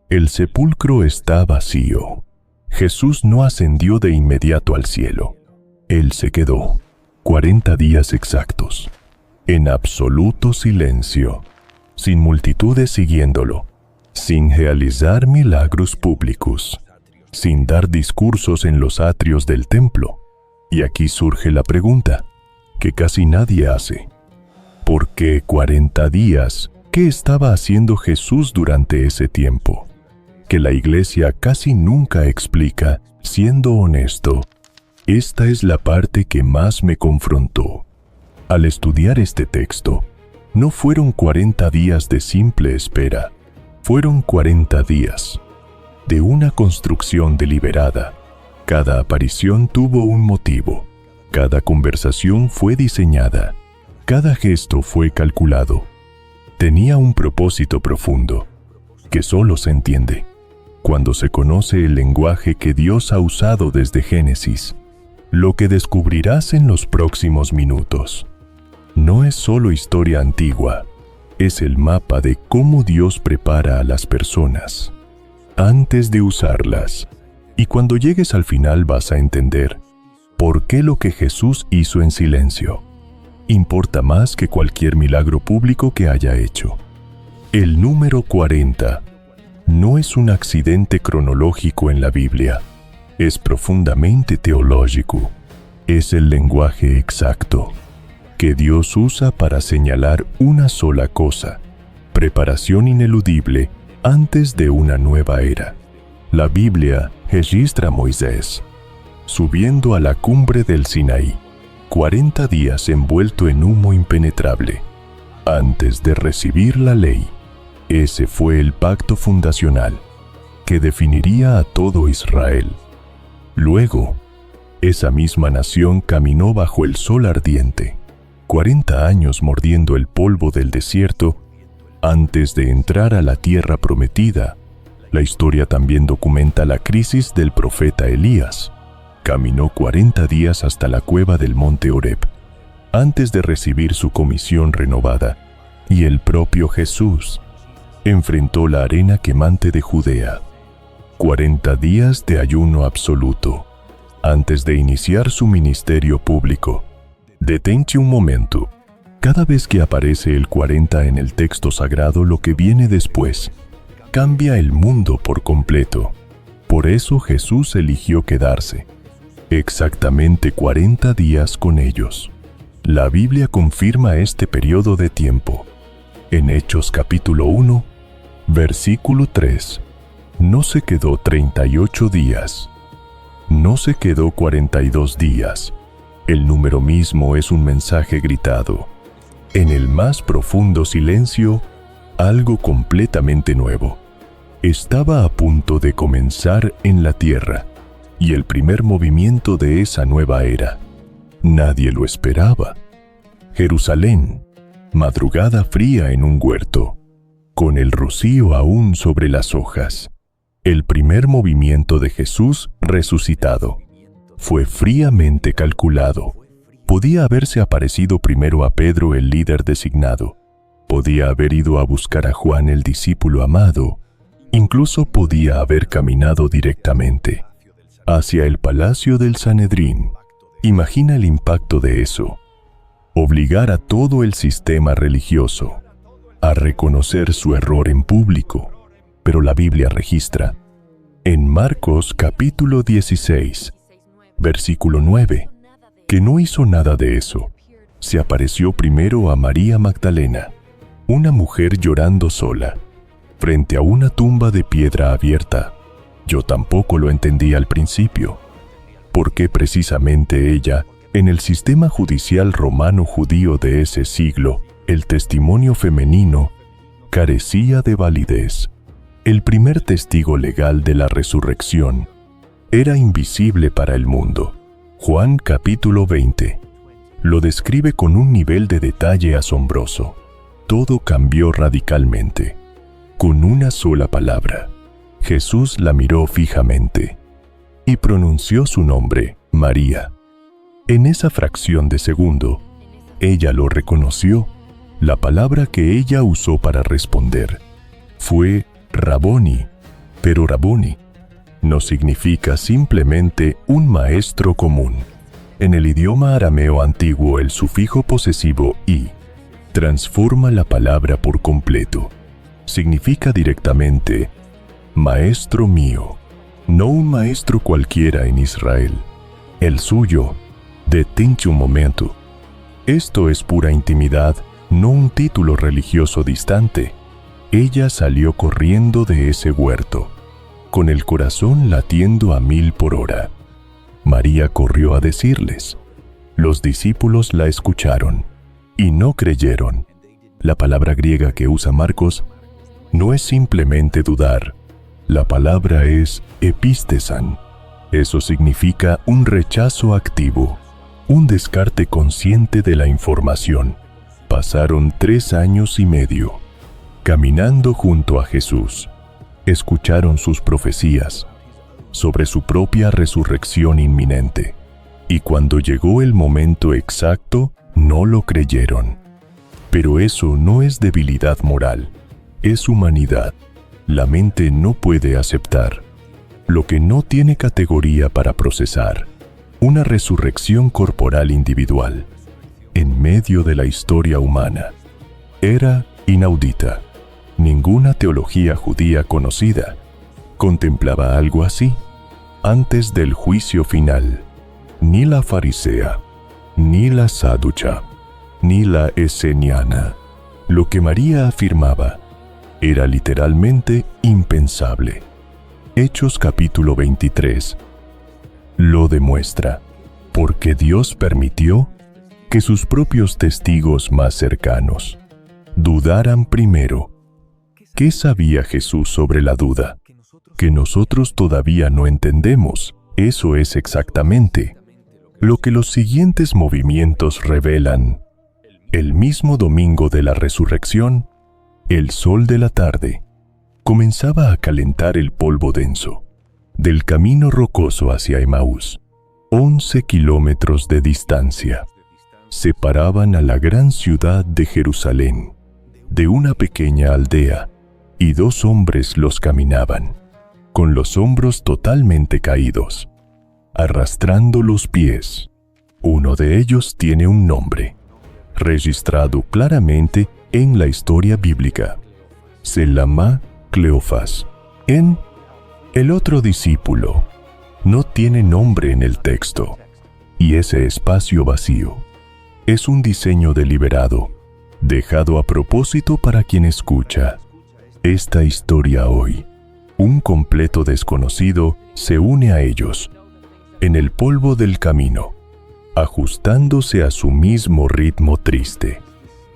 El sepulcro está vacío. Jesús no ascendió de inmediato al cielo. Él se quedó 40 días exactos, en absoluto silencio, sin multitudes siguiéndolo, sin realizar milagros públicos, sin dar discursos en los atrios del templo. Y aquí surge la pregunta, que casi nadie hace. ¿Por qué 40 días? ¿Qué estaba haciendo Jesús durante ese tiempo? Que la Iglesia casi nunca explica, siendo honesto. Esta es la parte que más me confrontó. Al estudiar este texto, no fueron 40 días de simple espera, fueron 40 días de una construcción deliberada. Cada aparición tuvo un motivo, cada conversación fue diseñada, cada gesto fue calculado. Tenía un propósito profundo, que solo se entiende cuando se conoce el lenguaje que Dios ha usado desde Génesis. Lo que descubrirás en los próximos minutos no es solo historia antigua, es el mapa de cómo Dios prepara a las personas antes de usarlas. Y cuando llegues al final vas a entender por qué lo que Jesús hizo en silencio importa más que cualquier milagro público que haya hecho. El número 40 no es un accidente cronológico en la Biblia, es profundamente teológico. Es el lenguaje exacto que Dios usa para señalar una sola cosa: preparación ineludible antes de una nueva era. La Biblia registra a Moisés subiendo a la cumbre del Sinaí, 40 días envuelto en humo impenetrable, antes de recibir la ley. Ese fue el pacto fundacional que definiría a todo Israel. Luego, esa misma nación caminó bajo el sol ardiente, 40 años mordiendo el polvo del desierto antes de entrar a la tierra prometida. La historia también documenta la crisis del profeta Elías. Caminó 40 días hasta la cueva del monte Horeb, antes de recibir su comisión renovada. Y el propio Jesús enfrentó la arena quemante de Judea. 40 días de ayuno absoluto, antes de iniciar su ministerio público. Detente un momento. Cada vez que aparece el 40 en el texto sagrado, lo que viene después cambia el mundo por completo. Por eso Jesús eligió quedarse exactamente 40 días con ellos. La Biblia confirma este periodo de tiempo. En Hechos capítulo 1, versículo 3, no se quedó 38 días, no se quedó 42 días. El número mismo es un mensaje gritado. En el más profundo silencio, algo completamente nuevo estaba a punto de comenzar en la tierra, y el primer movimiento de esa nueva era. Nadie lo esperaba. Jerusalén, madrugada fría en un huerto, con el rocío aún sobre las hojas. El primer movimiento de Jesús resucitado fue fríamente calculado. Podía haberse aparecido primero a Pedro, el líder designado. Podía haber ido a buscar a Juan, el discípulo amado. Incluso podía haber caminado directamente hacia el palacio del Sanedrín. Imagina el impacto de eso. Obligar a todo el sistema religioso a reconocer su error en público. Pero la Biblia registra, en Marcos capítulo 16, versículo 9, que no hizo nada de eso. Se apareció primero a María Magdalena, una mujer llorando sola, frente a una tumba de piedra abierta. Yo tampoco lo entendí al principio. ¿Por qué precisamente ella? En el sistema judicial romano-judío de ese siglo, el testimonio femenino carecía de validez. El primer testigo legal de la resurrección era invisible para el mundo. Juan capítulo 20 lo describe con un nivel de detalle asombroso. Todo cambió radicalmente. Con una sola palabra, Jesús la miró fijamente y pronunció su nombre, María. En esa fracción de segundo, ella lo reconoció. La palabra que ella usó para responder fue Raboni, Pero Rabuni no significa simplemente un maestro común. En el idioma arameo antiguo, el sufijo posesivo i transforma la palabra por completo. Significa directamente maestro mío, no un maestro cualquiera en Israel. El suyo, detente un momento. Esto es pura intimidad, no un título religioso distante. Ella salió corriendo de ese huerto, con el corazón latiendo a 1000 por hora. María corrió a decirles. Los discípulos la escucharon y no creyeron. La palabra griega que usa Marcos no es simplemente dudar. La palabra es epistesan. Eso significa un rechazo activo, un descarte consciente de la información. Pasaron 3 años y medio caminando junto a Jesús. Escucharon sus profecías sobre su propia resurrección inminente. Y cuando llegó el momento exacto, no lo creyeron. Pero eso no es debilidad moral, es humanidad. La mente no puede aceptar lo que no tiene categoría para procesar. Una resurrección corporal individual en medio de la historia humana era inaudita. Ninguna teología judía conocida contemplaba algo así antes del juicio final. Ni la farisea, ni la saducha, ni la eseniana. Lo que María afirmaba era literalmente impensable. Hechos capítulo 23 lo demuestra, porque Dios permitió que sus propios testigos más cercanos dudaran primero. ¿Qué sabía Jesús sobre la duda? Que nosotros todavía no entendemos. Eso es exactamente lo que los siguientes movimientos revelan. El mismo domingo de la resurrección, el sol de la tarde comenzaba a calentar el polvo denso del camino rocoso hacia Emaús. 11 kilómetros de distancia separaban a la gran ciudad de Jerusalén de una pequeña aldea, y 2 hombres los caminaban, con los hombros totalmente caídos, arrastrando los pies. Uno de ellos tiene un nombre, registrado claramente en la historia bíblica. Se llama Cleofás. El otro discípulo no tiene nombre en el texto, y ese espacio vacío es un diseño deliberado, dejado a propósito para quien escucha esta historia hoy. Un completo desconocido se une a ellos en el polvo del camino, ajustándose a su mismo ritmo triste,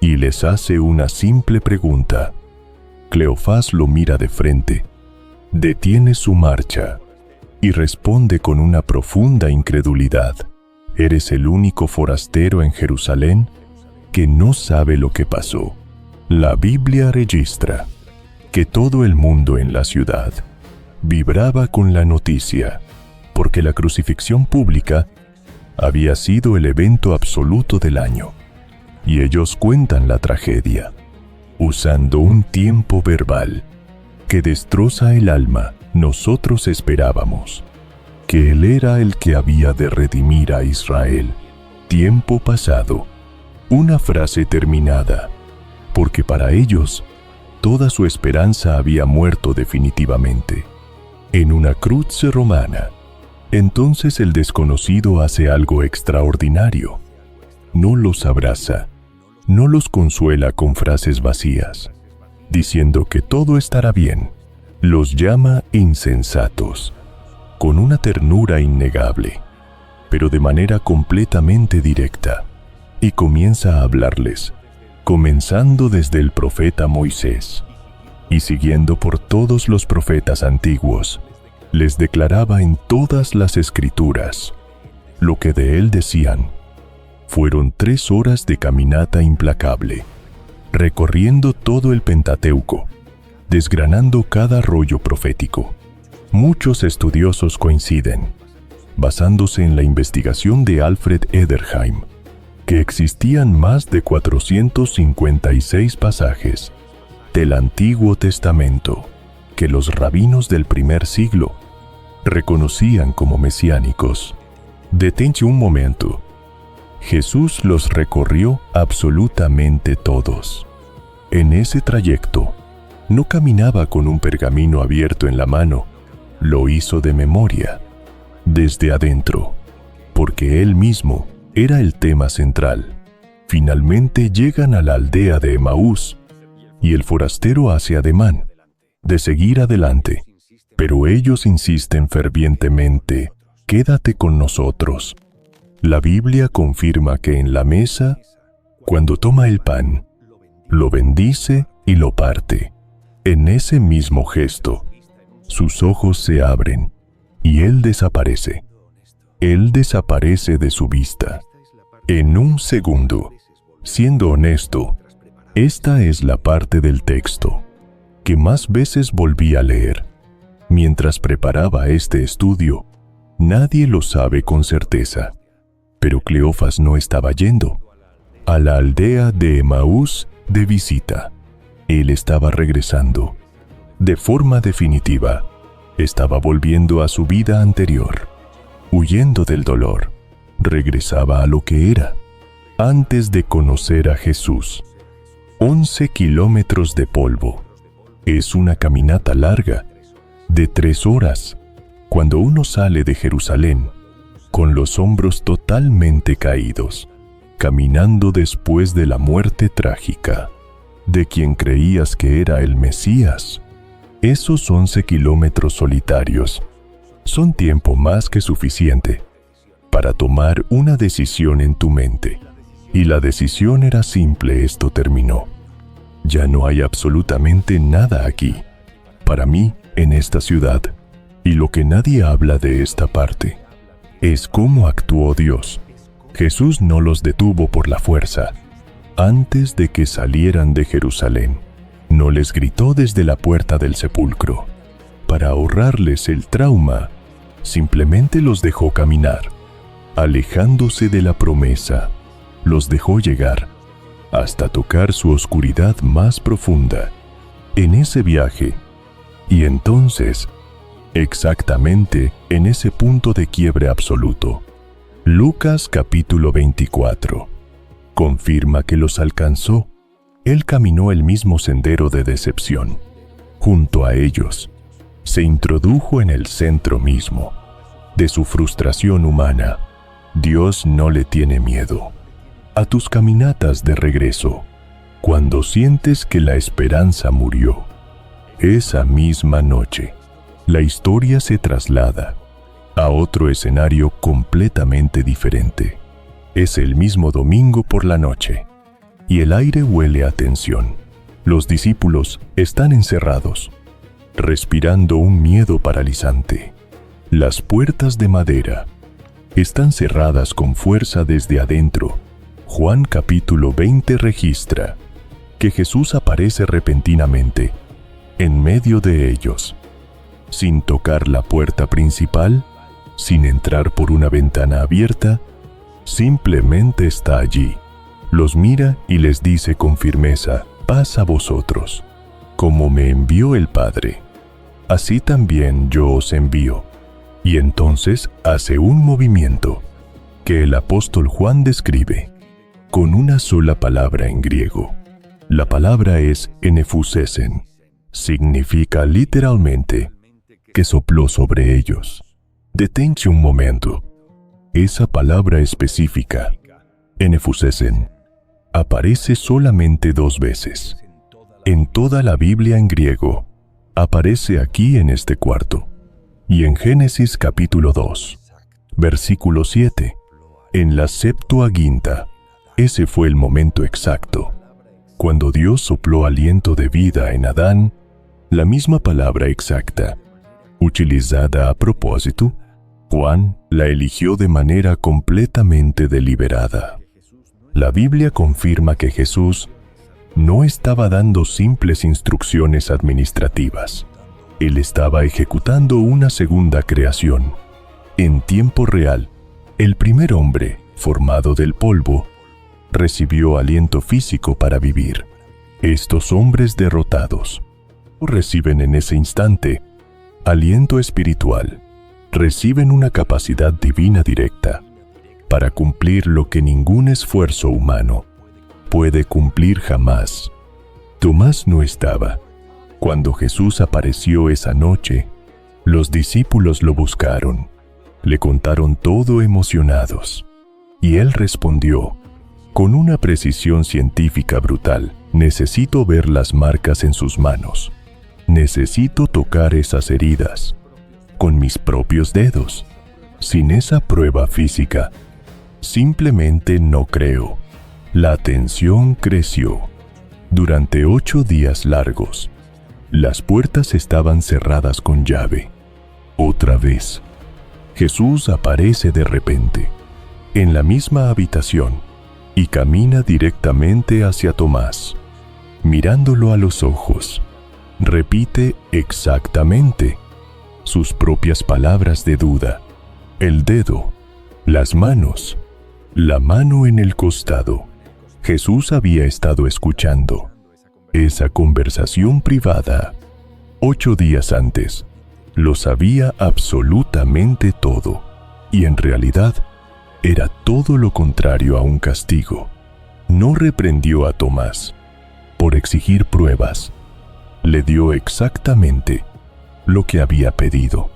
y les hace una simple pregunta. Cleofás lo mira de frente, detiene su marcha y responde con una profunda incredulidad. ¿Eres el único forastero en Jerusalén que no sabe lo que pasó? La Biblia registra que todo el mundo en la ciudad vibraba con la noticia, porque la crucifixión pública había sido el evento absoluto del año, y ellos cuentan la tragedia, usando un tiempo verbal que destroza el alma. Nosotros esperábamos que Él era el que había de redimir a Israel. Tiempo pasado, una frase terminada, porque para ellos toda su esperanza había muerto definitivamente en una cruz romana. Entonces el desconocido hace algo extraordinario. No los abraza, no los consuela con frases vacías, diciendo que todo estará bien. Los llama insensatos, con una ternura innegable, pero de manera completamente directa, y comienza a hablarles, comenzando desde el profeta Moisés y siguiendo por todos los profetas antiguos. Les declaraba en todas las escrituras lo que de él decían. Fueron 3 horas de caminata implacable, recorriendo todo el Pentateuco, desgranando cada rollo profético. Muchos estudiosos coinciden, basándose en la investigación de Alfred Ederheim, que existían más de 456 pasajes del Antiguo Testamento que los rabinos del primer siglo reconocían como mesiánicos. Detente un momento. Jesús los recorrió absolutamente todos. En ese trayecto, no caminaba con un pergamino abierto en la mano, lo hizo de memoria, desde adentro, porque él mismo era el tema central. Finalmente llegan a la aldea de Emaús, y el forastero hace ademán de seguir adelante, pero ellos insisten fervientemente: quédate con nosotros. La Biblia confirma que en la mesa, cuando toma el pan, lo bendice y lo parte. En ese mismo gesto, sus ojos se abren y él desaparece. Él desaparece de su vista. En un segundo. Siendo honesto, esta es la parte del texto que más veces volví a leer. Mientras preparaba este estudio, nadie lo sabe con certeza, pero Cleofas no estaba yendo a la aldea de Emaús de visita. Él estaba regresando. De forma definitiva, estaba volviendo a su vida anterior. Huyendo del dolor, regresaba a lo que era antes de conocer a Jesús. 11 kilómetros de polvo. Es una caminata larga, de 3 horas, cuando uno sale de Jerusalén, con los hombros totalmente caídos, caminando después de la muerte trágica de quien creías que era el Mesías. Esos 11 kilómetros solitarios son tiempo más que suficiente para tomar una decisión en tu mente. Y la decisión era simple: esto terminó. Ya no hay absolutamente nada aquí, para mí, en esta ciudad. Y lo que nadie habla de esta parte es cómo actuó Dios. Jesús no los detuvo por la fuerza. Antes de que salieran de Jerusalén, no les gritó desde la puerta del sepulcro. Para ahorrarles el trauma, simplemente los dejó caminar, alejándose de la promesa. Los dejó llegar hasta tocar su oscuridad más profunda en ese viaje. Y entonces, exactamente en ese punto de quiebre absoluto, Lucas capítulo 24 confirma que los alcanzó. Él caminó el mismo sendero de decepción. Junto a ellos, se introdujo en el centro mismo de su frustración humana. Dios no le tiene miedo a tus caminatas de regreso, cuando sientes que la esperanza murió. Esa misma noche, la historia se traslada a otro escenario completamente diferente. Es el mismo domingo por la noche, y el aire huele a tensión. Los discípulos están encerrados, respirando un miedo paralizante. Las puertas de madera están cerradas con fuerza desde adentro. Juan capítulo 20 registra que Jesús aparece repentinamente en medio de ellos, sin tocar la puerta principal, sin entrar por una ventana abierta, simplemente está allí. Los mira y les dice con firmeza: paz a vosotros. Como me envió el Padre, así también yo os envío. Y entonces hace un movimiento que el apóstol Juan describe con una sola palabra en griego. La palabra es enefusesen. Significa literalmente que sopló sobre ellos. Detente un momento. Esa palabra específica, enefusesen, aparece solamente 2 veces. En toda la Biblia en griego, aparece aquí en este cuarto. Y en Génesis capítulo 2, versículo 7, en la Septuaginta. Ese fue el momento exacto. Cuando Dios sopló aliento de vida en Adán, la misma palabra exacta, utilizada a propósito, Juan la eligió de manera completamente deliberada. La Biblia confirma que Jesús no estaba dando simples instrucciones administrativas. Él estaba ejecutando una segunda creación. En tiempo real, el primer hombre, formado del polvo, recibió aliento físico para vivir. Estos hombres derrotados reciben en ese instante aliento espiritual, reciben una capacidad divina directa para cumplir lo que ningún esfuerzo humano puede cumplir jamás. Tomás no estaba. Cuando Jesús apareció esa noche, los discípulos lo buscaron, le contaron todo emocionados, y él respondió, con una precisión científica brutal: necesito ver las marcas en sus manos. Necesito tocar esas heridas con mis propios dedos. Sin esa prueba física, simplemente no creo. La tensión creció. Durante 8 días largos, las puertas estaban cerradas con llave. Otra vez, Jesús aparece de repente, en la misma habitación, y camina directamente hacia Tomás. Mirándolo a los ojos, repite exactamente sus propias palabras de duda. El dedo, las manos, la mano en el costado. Jesús había estado escuchando esa conversación privada 8 días antes. Lo sabía absolutamente todo, y en realidad era todo lo contrario a un castigo. No reprendió a Tomás por exigir pruebas. Le dio exactamente lo que había pedido.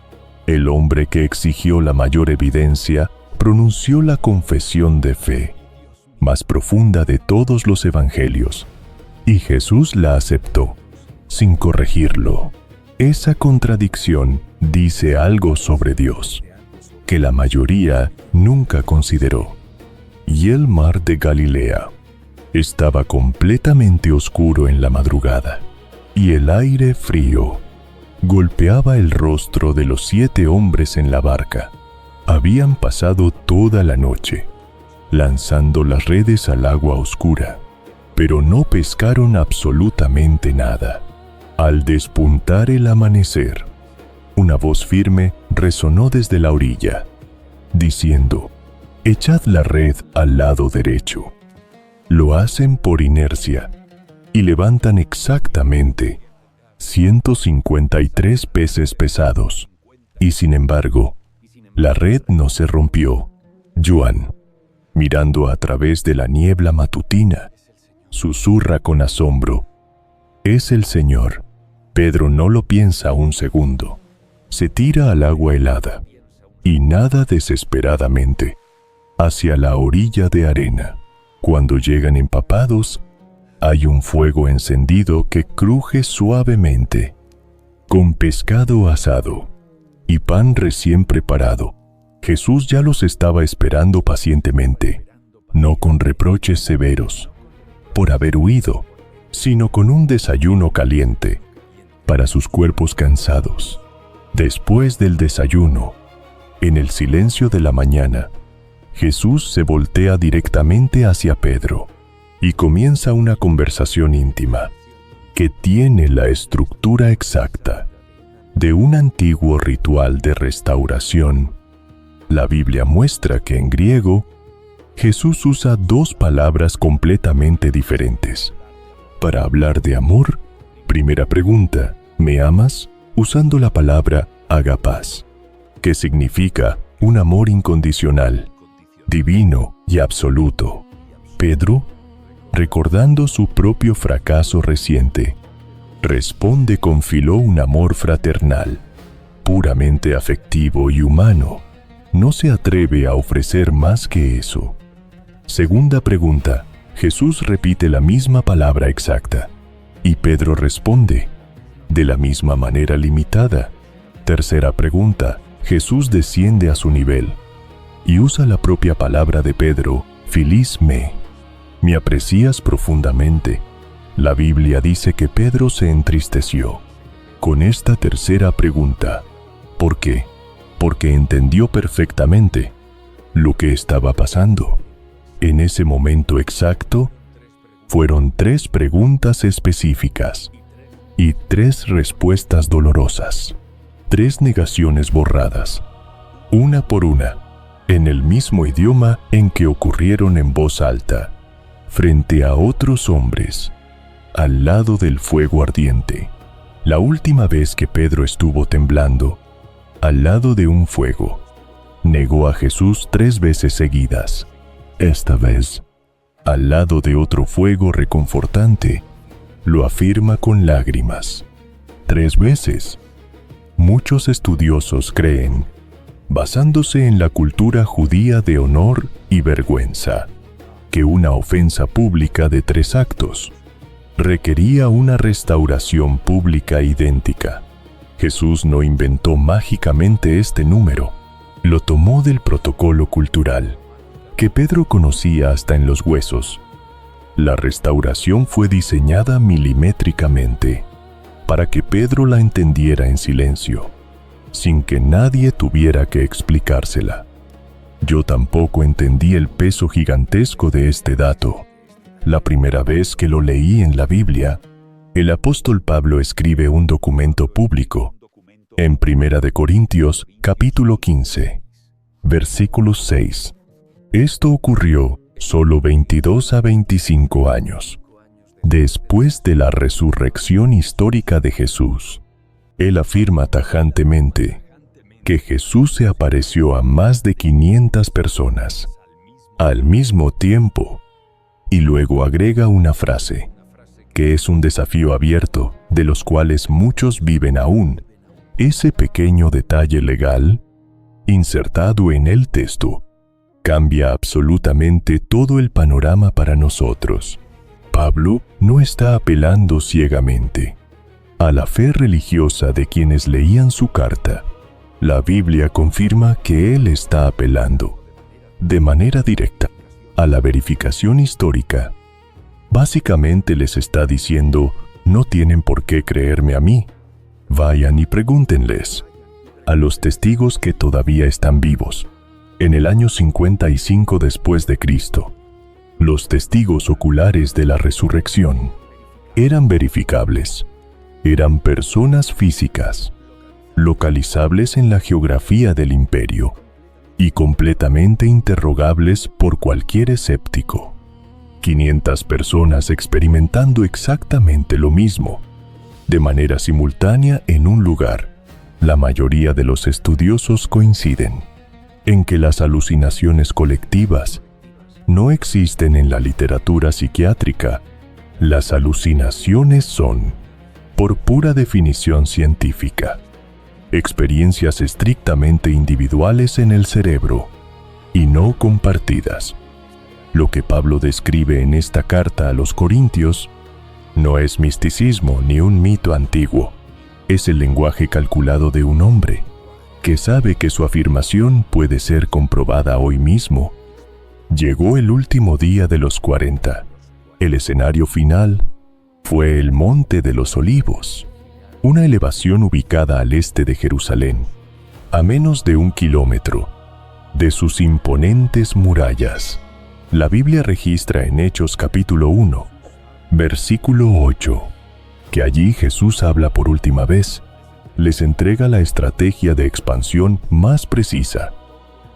El hombre que exigió la mayor evidencia pronunció la confesión de fe más profunda de todos los evangelios, y Jesús la aceptó, sin corregirlo. Esa contradicción dice algo sobre Dios, que la mayoría nunca consideró. Y el mar de Galilea estaba completamente oscuro en la madrugada, y el aire frío golpeaba el rostro de los 7 hombres en la barca. Habían pasado toda la noche lanzando las redes al agua oscura, pero no pescaron absolutamente nada. Al despuntar el amanecer, una voz firme resonó desde la orilla, diciendo: «Echad la red al lado derecho». Lo hacen por inercia y levantan exactamente 153 peces pesados, y sin embargo, la red no se rompió. Juan, mirando a través de la niebla matutina, susurra con asombro: «Es el Señor». Pedro no lo piensa un segundo. Se tira al agua helada y nada desesperadamente hacia la orilla de arena. Cuando llegan empapados, hay un fuego encendido que cruje suavemente, con pescado asado y pan recién preparado. Jesús ya los estaba esperando pacientemente, no con reproches severos por haber huido, sino con un desayuno caliente para sus cuerpos cansados. Después del desayuno, en el silencio de la mañana, Jesús se voltea directamente hacia Pedro y comienza una conversación íntima que tiene la estructura exacta de un antiguo ritual de restauración. La Biblia muestra que en griego, Jesús usa 2 palabras completamente diferentes. Para hablar de amor, primera pregunta: ¿me amas?, usando la palabra agapás, que significa un amor incondicional, divino y absoluto. Pedro, recordando su propio fracaso reciente, responde con un amor fraternal, puramente afectivo y humano. No se atreve a ofrecer más que eso. Segunda pregunta: Jesús repite la misma palabra exacta, y Pedro responde de la misma manera limitada. Tercera pregunta: Jesús desciende a su nivel y usa la propia palabra de Pedro, filis me. Me aprecias profundamente. La Biblia dice que Pedro se entristeció con esta tercera pregunta. ¿Por qué? Porque entendió perfectamente lo que estaba pasando. En ese momento exacto, fueron 3 preguntas específicas y 3 respuestas dolorosas. 3 negaciones borradas, una por una, en el mismo idioma en que ocurrieron en voz alta, frente a otros hombres, al lado del fuego ardiente. La última vez que Pedro estuvo temblando, al lado de un fuego, negó a Jesús 3 veces seguidas. Esta vez, al lado de otro fuego reconfortante, lo afirma con lágrimas. 3 veces. Muchos estudiosos creen, basándose en la cultura judía de honor y vergüenza, que una ofensa pública de 3 actos requería una restauración pública idéntica. Jesús no inventó mágicamente este número, lo tomó del protocolo cultural, que Pedro conocía hasta en los huesos. La restauración fue diseñada milimétricamente, para que Pedro la entendiera en silencio, sin que nadie tuviera que explicársela. Yo tampoco entendí el peso gigantesco de este dato. La primera vez que lo leí en la Biblia, el apóstol Pablo escribe un documento público en 1 Corintios capítulo 15, versículo 6. Esto ocurrió solo 22 a 25 años después de la resurrección histórica de Jesús. Él afirma tajantemente que Jesús se apareció a más de 500 personas al mismo tiempo, y luego agrega una frase, que es un desafío abierto, de los cuales muchos viven aún. Ese pequeño detalle legal, insertado en el texto, cambia absolutamente todo el panorama para nosotros. Pablo no está apelando ciegamente a la fe religiosa de quienes leían su carta. La Biblia confirma que él está apelando, de manera directa, a la verificación histórica. Básicamente les está diciendo, no tienen por qué creerme a mí. Vayan y pregúntenles a los testigos que todavía están vivos. En el año 55 después de Cristo, los testigos oculares de la resurrección eran verificables. Eran personas físicas, localizables en la geografía del imperio y completamente interrogables por cualquier escéptico. 500 personas experimentando exactamente lo mismo, de manera simultánea en un lugar. La mayoría de los estudiosos coinciden en que las alucinaciones colectivas no existen en la literatura psiquiátrica. Las alucinaciones son, por pura definición científica, experiencias estrictamente individuales en el cerebro y no compartidas. Lo que Pablo describe en esta carta a los Corintios no es misticismo ni un mito antiguo. Es el lenguaje calculado de un hombre que sabe que su afirmación puede ser comprobada hoy mismo. Llegó el último día de los 40. El escenario final fue el Monte de los Olivos, una elevación ubicada al este de Jerusalén, a menos de 1 kilómetro de sus imponentes murallas. La Biblia registra en Hechos capítulo 1, versículo 8, que allí Jesús habla por última vez. Les entrega la estrategia de expansión más precisa,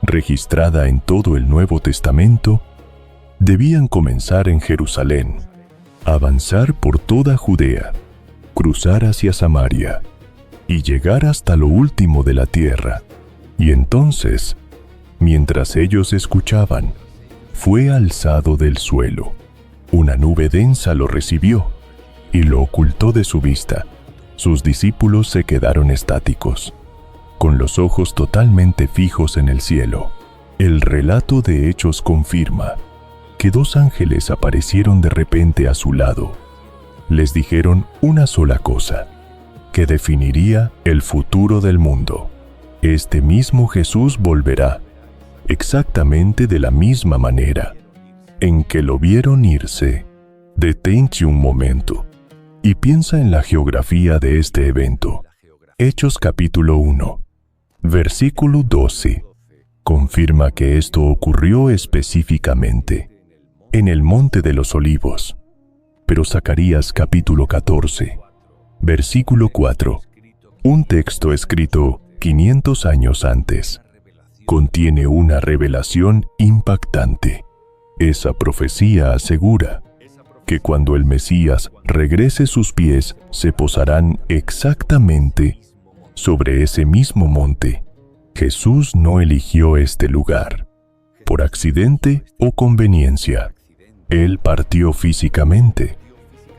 registrada en todo el Nuevo Testamento. Debían comenzar en Jerusalén, avanzar por toda Judea, cruzar hacia Samaria y llegar hasta lo último de la tierra. Y entonces, mientras ellos escuchaban, fue alzado del suelo. Una nube densa lo recibió y lo ocultó de su vista. Sus discípulos se quedaron estáticos, con los ojos totalmente fijos en el cielo. El relato de Hechos confirma que 2 ángeles aparecieron de repente a su lado. Les dijeron una sola cosa, que definiría el futuro del mundo. Este mismo Jesús volverá, exactamente de la misma manera en que lo vieron irse. Detente un momento y piensa en la geografía de este evento. Hechos capítulo 1, versículo 12, confirma que esto ocurrió específicamente en el Monte de los Olivos. Pero Zacarías capítulo 14, versículo 4, un texto escrito 500 años antes, contiene una revelación impactante. Esa profecía asegura que cuando el Mesías regrese sus pies se posarán exactamente sobre ese mismo monte. Jesús no eligió este lugar por accidente o conveniencia. Él partió físicamente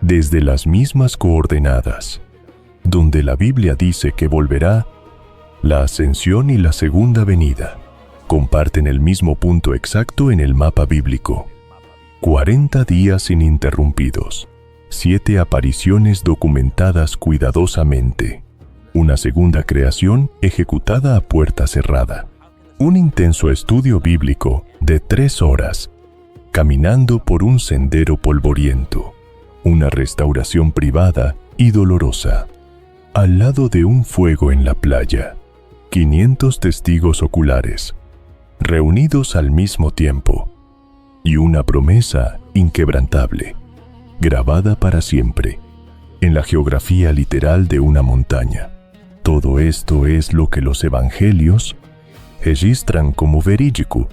desde las mismas coordenadas, donde la Biblia dice que volverá. La ascensión y la segunda venida comparten el mismo punto exacto en el mapa bíblico. 40 días ininterrumpidos, 7 apariciones documentadas cuidadosamente, una segunda creación ejecutada a puerta cerrada, un intenso estudio bíblico de 3 horas, caminando por un sendero polvoriento, una restauración privada y dolorosa, al lado de un fuego en la playa, 500 testigos oculares, reunidos al mismo tiempo, y una promesa inquebrantable, grabada para siempre, en la geografía literal de una montaña. Todo esto es lo que los evangelios registran como verídico,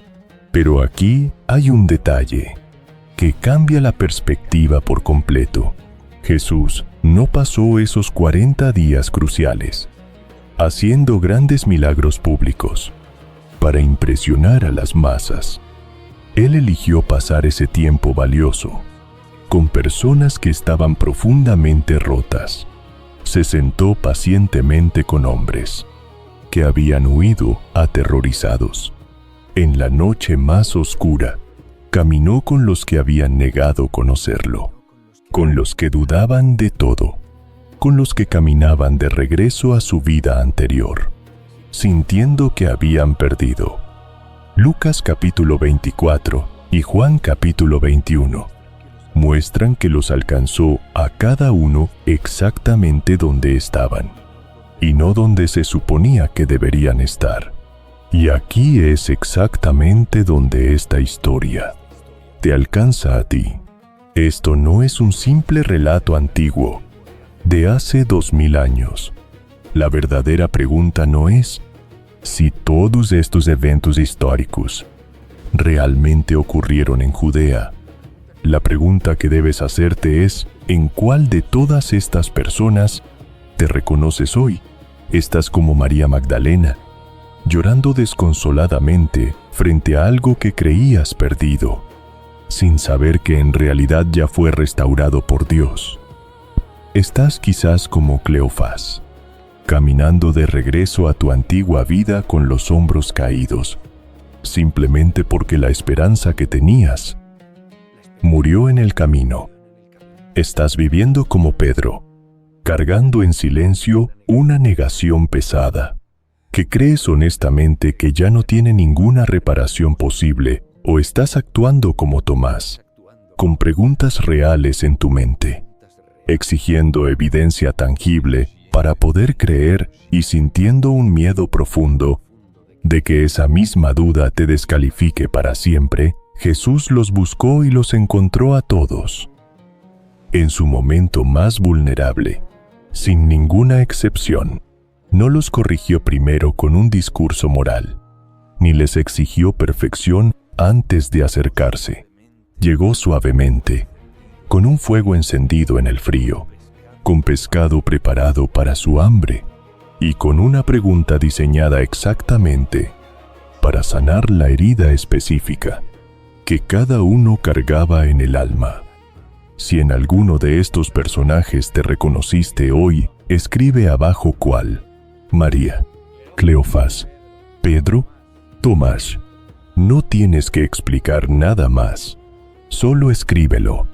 pero aquí hay un detalle que cambia la perspectiva por completo. Jesús no pasó esos 40 días cruciales haciendo grandes milagros públicos para impresionar a las masas. Él eligió pasar ese tiempo valioso con personas que estaban profundamente rotas. Se sentó pacientemente con hombres que habían huido aterrorizados. En la noche más oscura, caminó con los que habían negado conocerlo, con los que dudaban de todo, con los que caminaban de regreso a su vida anterior, sintiendo que habían perdido. Lucas capítulo 24 y Juan capítulo 21 muestran que los alcanzó a cada uno exactamente donde estaban, y no donde se suponía que deberían estar. Y aquí es exactamente donde esta historia te alcanza a ti. Esto no es un simple relato antiguo de hace 2000 años. La verdadera pregunta no es si todos estos eventos históricos realmente ocurrieron en Judea. La pregunta que debes hacerte es: ¿en cuál de todas estas personas te reconoces hoy? ¿Estás como María Magdalena, llorando desconsoladamente frente a algo que creías perdido, sin saber que en realidad ya fue restaurado por Dios? Estás quizás como Cleofás, caminando de regreso a tu antigua vida con los hombros caídos, simplemente porque la esperanza que tenías murió en el camino. Estás viviendo como Pedro, cargando en silencio una negación pesada, que crees honestamente que ya no tiene ninguna reparación posible, o estás actuando como Tomás, con preguntas reales en tu mente, exigiendo evidencia tangible para poder creer y sintiendo un miedo profundo de que esa misma duda te descalifique para siempre. Jesús los buscó y los encontró a todos en su momento más vulnerable, sin ninguna excepción. No los corrigió primero con un discurso moral, ni les exigió perfección antes de acercarse. Llegó suavemente, con un fuego encendido en el frío, con pescado preparado para su hambre, y con una pregunta diseñada exactamente para sanar la herida específica que cada uno cargaba en el alma. Si en alguno de estos personajes te reconociste hoy, escribe abajo cuál: María, Cleofás, Pedro, Tomás. No tienes que explicar nada más, solo escríbelo.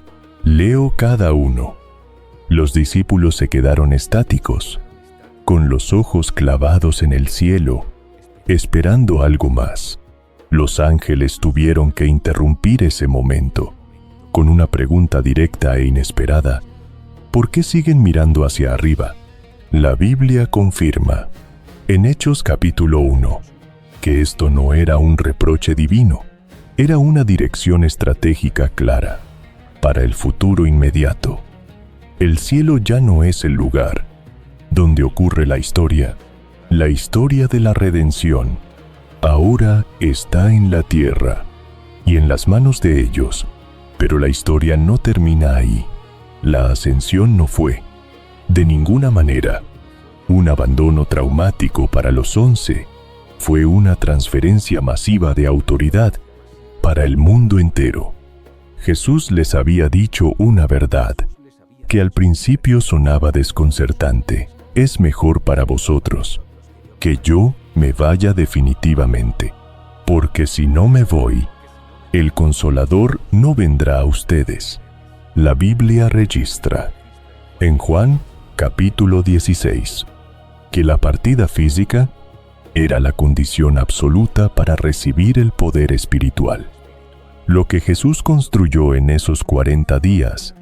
Leo cada uno. Los discípulos se quedaron estáticos, con los ojos clavados en el cielo, esperando algo más. Los ángeles tuvieron que interrumpir ese momento, con una pregunta directa e inesperada: ¿por qué siguen mirando hacia arriba? La Biblia confirma, en Hechos capítulo 1, que esto no era un reproche divino, era una dirección estratégica clara para el futuro inmediato. El cielo ya no es el lugar donde ocurre la historia de la redención. Ahora está en la tierra, y en las manos de ellos Pero la historia no termina ahí. La ascensión no fue, de ninguna manera, un abandono traumático para los 11. Fue una transferencia masiva de autoridad para el mundo entero. Jesús les había dicho una verdad, que al principio sonaba desconcertante. Es mejor para vosotros que yo me vaya definitivamente, porque si no me voy, el Consolador no vendrá a ustedes. La Biblia registra, en Juan capítulo 16, que la partida física era la condición absoluta para recibir el poder espiritual. Lo que Jesús construyó en esos 40 días,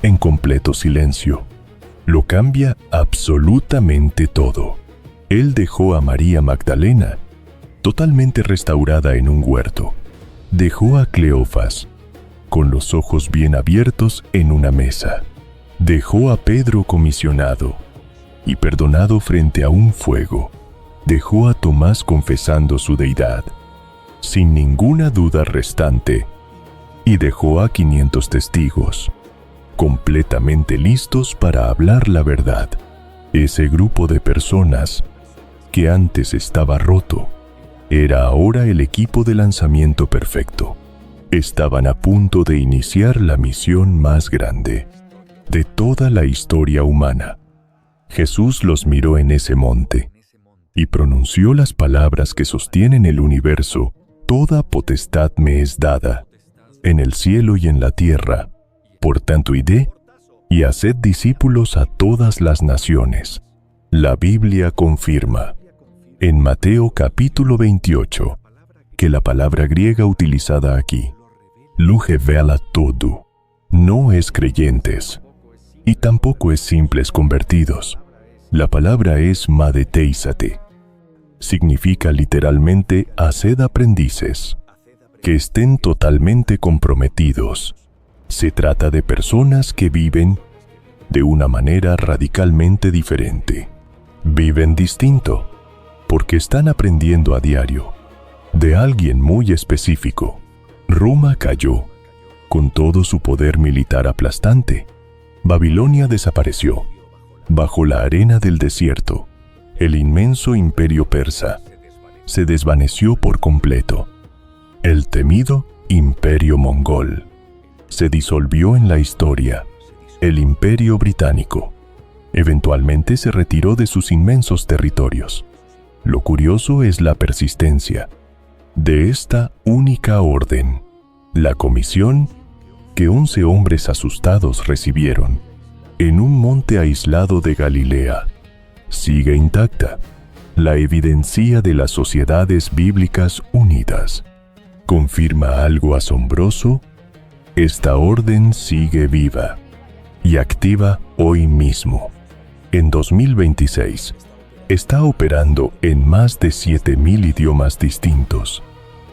en completo silencio, lo cambia absolutamente todo. Él dejó a María Magdalena totalmente restaurada en un huerto. Dejó a Cleofas con los ojos bien abiertos en una mesa. Dejó a Pedro comisionado y perdonado frente a un fuego. Dejó a Tomás confesando su deidad, sin ninguna duda restante, y dejó a 500 testigos, completamente listos para hablar la verdad. Ese grupo de personas que antes estaba roto, era ahora el equipo de lanzamiento perfecto. Estaban a punto de iniciar la misión más grande de toda la historia humana. Jesús los miró en ese monte y pronunció las palabras que sostienen el universo. Toda potestad me es dada, en el cielo y en la tierra. Por tanto, id y haced discípulos a todas las naciones. La Biblia confirma, en Mateo capítulo 28, que la palabra griega utilizada aquí, lugevela todo, no es creyentes, y tampoco es simples convertidos. La palabra es madeteísate. Significa literalmente haced aprendices, que estén totalmente comprometidos. Se trata de personas que viven de una manera radicalmente diferente. Viven distinto, porque están aprendiendo a diario de alguien muy específico. Roma cayó, con todo su poder militar aplastante. Babilonia desapareció. Bajo la arena del desierto, el inmenso imperio persa se desvaneció por completo. El temido imperio mongol se disolvió en la historia. El imperio británico eventualmente se retiró de sus inmensos territorios. Lo curioso es la persistencia de esta única orden. La comisión que 11 hombres asustados recibieron en un monte aislado de Galilea sigue intacta. La evidencia de las sociedades bíblicas unidas confirma algo asombroso. Esta orden sigue viva y activa hoy mismo. En 2026, está operando en más de 7,000 idiomas distintos.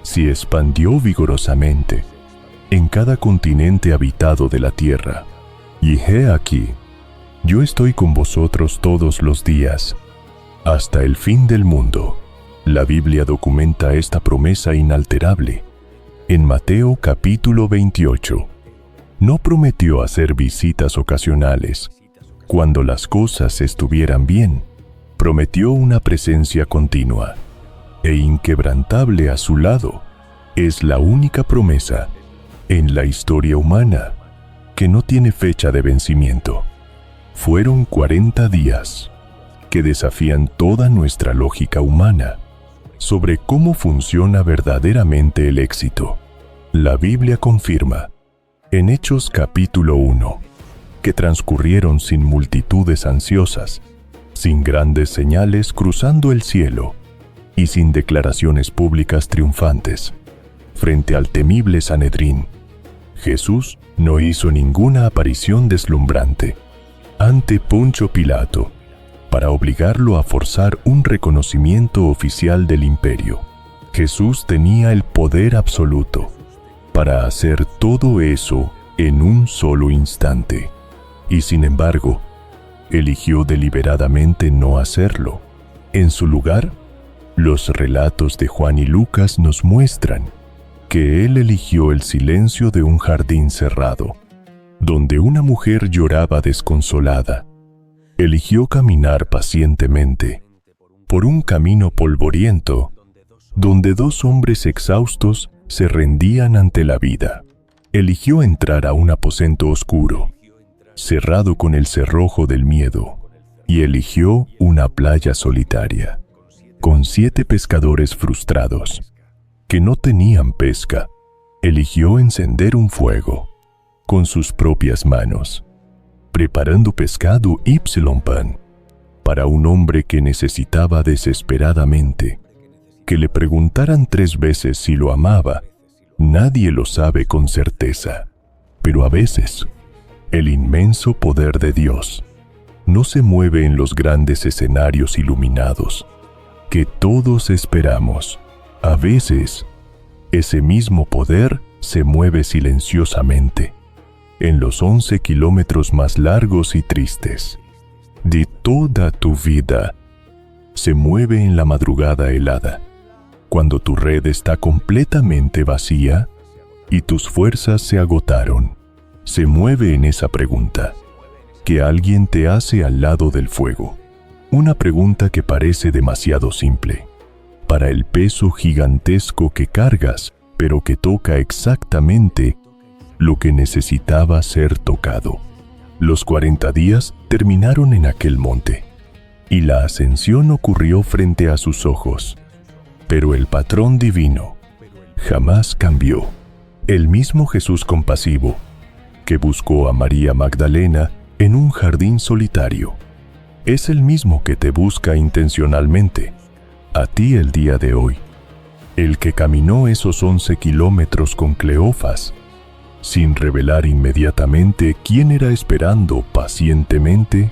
Se expandió vigorosamente en cada continente habitado de la tierra. Y he aquí, yo estoy con vosotros todos los días, hasta el fin del mundo. La Biblia documenta esta promesa inalterable. En Mateo capítulo 28, no prometió hacer visitas ocasionales cuando las cosas estuvieran bien. Prometió una presencia continua e inquebrantable a su lado. Es la única promesa en la historia humana que no tiene fecha de vencimiento. Fueron 40 días que desafían toda nuestra lógica humana sobre cómo funciona verdaderamente el éxito. La Biblia confirma, en Hechos capítulo 1, que transcurrieron sin multitudes ansiosas, sin grandes señales cruzando el cielo y sin declaraciones públicas triunfantes. Frente al temible Sanedrín, Jesús no hizo ninguna aparición deslumbrante ante Poncio Pilato para obligarlo a forzar un reconocimiento oficial del imperio. Jesús tenía el poder absoluto para hacer todo eso en un solo instante, y sin embargo, eligió deliberadamente no hacerlo. En su lugar, los relatos de Juan y Lucas nos muestran que él eligió el silencio de un jardín cerrado, donde una mujer lloraba desconsolada. Eligió caminar pacientemente por un camino polvoriento, donde dos hombres exhaustos se rendían ante la vida. Eligió entrar a un aposento oscuro, cerrado con el cerrojo del miedo, y eligió una playa solitaria, con 7 pescadores frustrados, que no tenían pesca. Eligió encender un fuego, con sus propias manos, preparando pescado Ypsilon para un hombre que necesitaba desesperadamente que le preguntaran 3 veces si lo amaba. Nadie lo sabe con certeza, pero a veces el inmenso poder de Dios no se mueve en los grandes escenarios iluminados que todos esperamos. A veces ese mismo poder se mueve silenciosamente en los 11 kilómetros más largos y tristes de toda tu vida. Se mueve en la madrugada helada, cuando tu red está completamente vacía y tus fuerzas se agotaron. Se mueve en esa pregunta que alguien te hace al lado del fuego. Una pregunta que parece demasiado simple para el peso gigantesco que cargas, pero que toca exactamente lo que necesitaba ser tocado. Los 40 días terminaron en aquel monte, y la ascensión ocurrió frente a sus ojos. Pero el patrón divino jamás cambió. El mismo Jesús compasivo que buscó a María Magdalena en un jardín solitario es el mismo que te busca intencionalmente a ti el día de hoy. El que caminó esos 11 kilómetros con Cleofas, sin revelar inmediatamente quién era, esperando pacientemente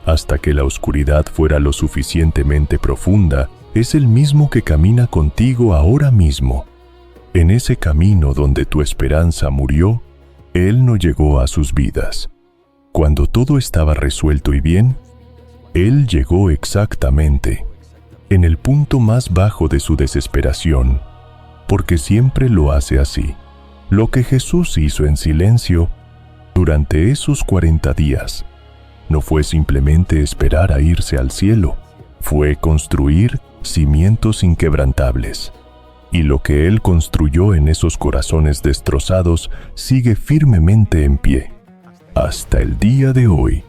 hasta que la oscuridad fuera lo suficientemente profunda, es el mismo que camina contigo ahora mismo. En ese camino donde tu esperanza murió, Él no llegó a sus vidas. Cuando todo estaba resuelto y bien, Él llegó exactamente en el punto más bajo de su desesperación, porque siempre lo hace así. Lo que Jesús hizo en silencio durante esos 40 días no fue simplemente esperar a irse al cielo, fue construir cimientos inquebrantables. Y lo que Él construyó en esos corazones destrozados sigue firmemente en pie hasta el día de hoy.